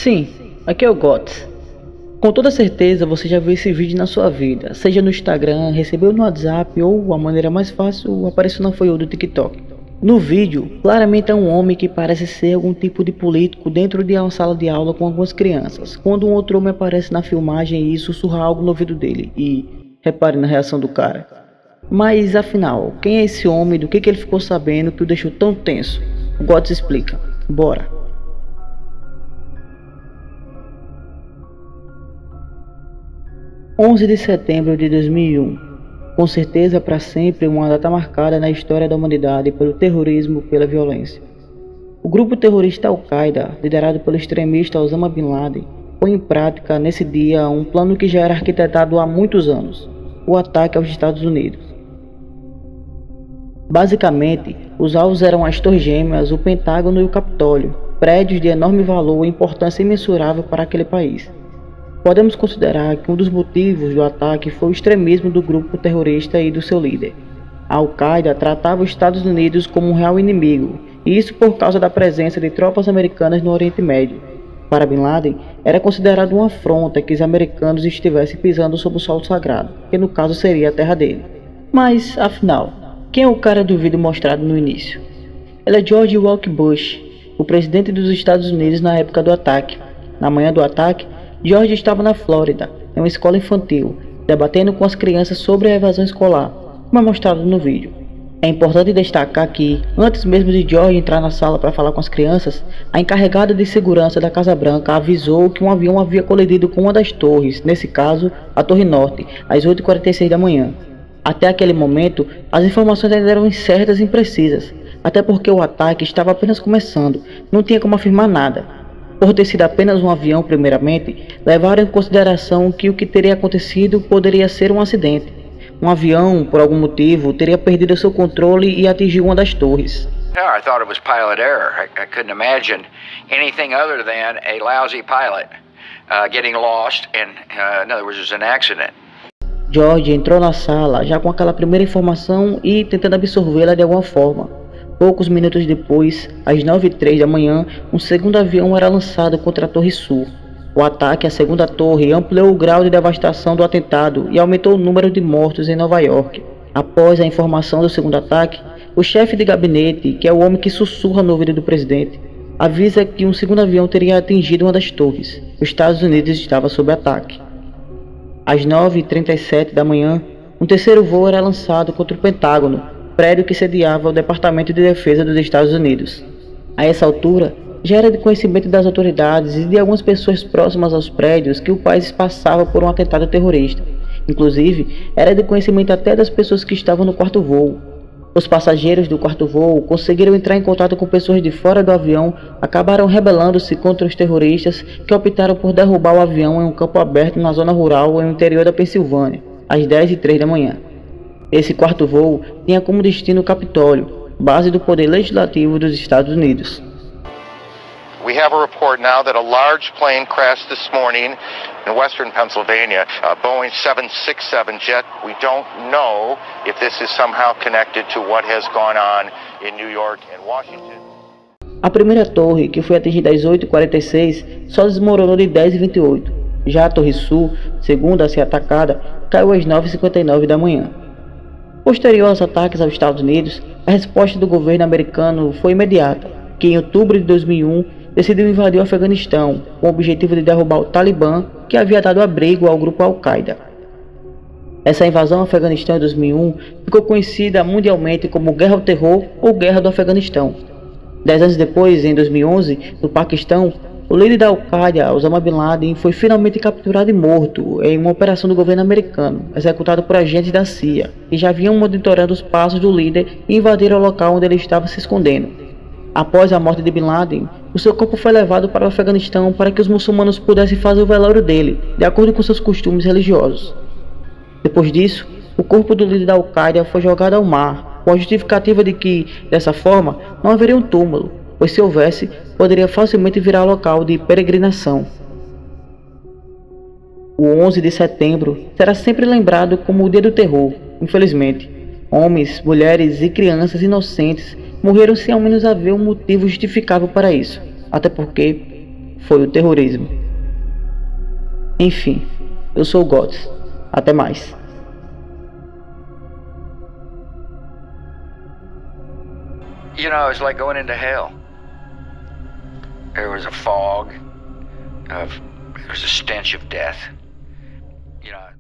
Sim, aqui é o GOTS. Com toda certeza você já viu esse vídeo na sua vida, seja no Instagram, recebeu no WhatsApp ou a maneira mais fácil apareceu na Foi do TikTok. No vídeo, claramente é um homem que parece ser algum tipo de político dentro de uma sala de aula com algumas crianças, quando um outro homem aparece na filmagem e sussurra algo no ouvido dele, e repare na reação do cara. Mas afinal, quem é esse homem, do que ele ficou sabendo que o deixou tão tenso? O GOTS explica. Bora! 11 de setembro de 2001, com certeza para sempre uma data marcada na história da humanidade pelo terrorismo e pela violência. O grupo terrorista Al-Qaeda, liderado pelo extremista Osama Bin Laden, põe em prática nesse dia um plano que já era arquitetado há muitos anos, o ataque aos Estados Unidos. Basicamente, os alvos eram as Torres Gêmeas, o Pentágono e o Capitólio, prédios de enorme valor e importância imensurável para aquele país. Podemos considerar que um dos motivos do ataque foi o extremismo do grupo terrorista e do seu líder. A Al-Qaeda tratava os Estados Unidos como um real inimigo, e isso por causa da presença de tropas americanas no Oriente Médio. Para Bin Laden, era considerado uma afronta que os americanos estivessem pisando sobre o solo sagrado, que no caso seria a terra dele. Mas, afinal, quem é o cara do vídeo mostrado no início? Ele é George Walker Bush, o presidente dos Estados Unidos na época do ataque. Na manhã do ataque, George estava na Flórida, em uma escola infantil, debatendo com as crianças sobre a evasão escolar, como é mostrado no vídeo. É importante destacar que, antes mesmo de George entrar na sala para falar com as crianças, a encarregada de segurança da Casa Branca avisou que um avião havia colidido com uma das torres, nesse caso, a Torre Norte, às 8h46 da manhã. Até aquele momento, as informações ainda eram incertas e imprecisas, até porque o ataque estava apenas começando, não tinha como afirmar nada. Por ter sido apenas um avião primeiramente, levaram em consideração que o que teria acontecido poderia ser um acidente. Um avião, por algum motivo, teria perdido seu controle e atingiu uma das torres. I thought it was pilot error. I couldn't imagine anything other than a lousy pilot getting lost and, in other words, it was an accident. George entrou na sala já com aquela primeira informação e tentando absorvê-la de alguma forma. Poucos minutos depois, às 9h03 da manhã, um segundo avião era lançado contra a Torre Sul. O ataque à segunda torre ampliou o grau de devastação do atentado e aumentou o número de mortos em Nova York. Após a informação do segundo ataque, o chefe de gabinete, que é o homem que sussurra no ouvido do presidente, avisa que um segundo avião teria atingido uma das torres. Os Estados Unidos estava sob ataque. Às 9h37 da manhã, um terceiro voo era lançado contra o Pentágono, prédio que sediava o Departamento de Defesa dos Estados Unidos. A essa altura, já era de conhecimento das autoridades e de algumas pessoas próximas aos prédios que o país passava por um atentado terrorista. Inclusive, era de conhecimento até das pessoas que estavam no quarto voo. Os passageiros do quarto voo conseguiram entrar em contato com pessoas de fora do avião, acabaram rebelando-se contra os terroristas que optaram por derrubar o avião em um campo aberto na zona rural no interior da Pensilvânia, às 10h03 da manhã. Esse quarto voo tinha como destino o Capitólio, base do poder legislativo dos Estados Unidos. We have a report now that a large plane crashed this morning in western Pennsylvania, a Boeing 767 jet. We don't know if this is somehow connected to what has gone on in New York and Washington. A primeira torre, que foi atingida às 8h46, só desmoronou de 10h28. Já a Torre Sul, segunda a ser atacada, caiu às 9h59 da manhã. Posterior aos ataques aos Estados Unidos, a resposta do governo americano foi imediata, que em outubro de 2001 decidiu invadir o Afeganistão, com o objetivo de derrubar o Talibã, que havia dado abrigo ao grupo Al-Qaeda. Essa invasão ao Afeganistão em 2001 ficou conhecida mundialmente como Guerra ao Terror ou Guerra do Afeganistão. 10 anos depois, em 2011, no Paquistão, o líder da Al-Qaeda, Osama Bin Laden, foi finalmente capturado e morto em uma operação do governo americano, executado por agentes da CIA, que já vinham monitorando os passos do líder e invadiram o local onde ele estava se escondendo. Após a morte de Bin Laden, o seu corpo foi levado para o Afeganistão para que os muçulmanos pudessem fazer o velório dele, de acordo com seus costumes religiosos. Depois disso, o corpo do líder da Al-Qaeda foi jogado ao mar, com a justificativa de que, dessa forma, não haveria um túmulo, pois se houvesse, poderia facilmente virar local de peregrinação. O 11 de setembro será sempre lembrado como o Dia do Terror, infelizmente. Homens, mulheres e crianças inocentes morreram sem ao menos haver um motivo justificável para isso, até porque foi o terrorismo. Enfim, eu sou o Gods. Até mais. You know, it's like going into hell. There was a fog there was a stench of death. You know.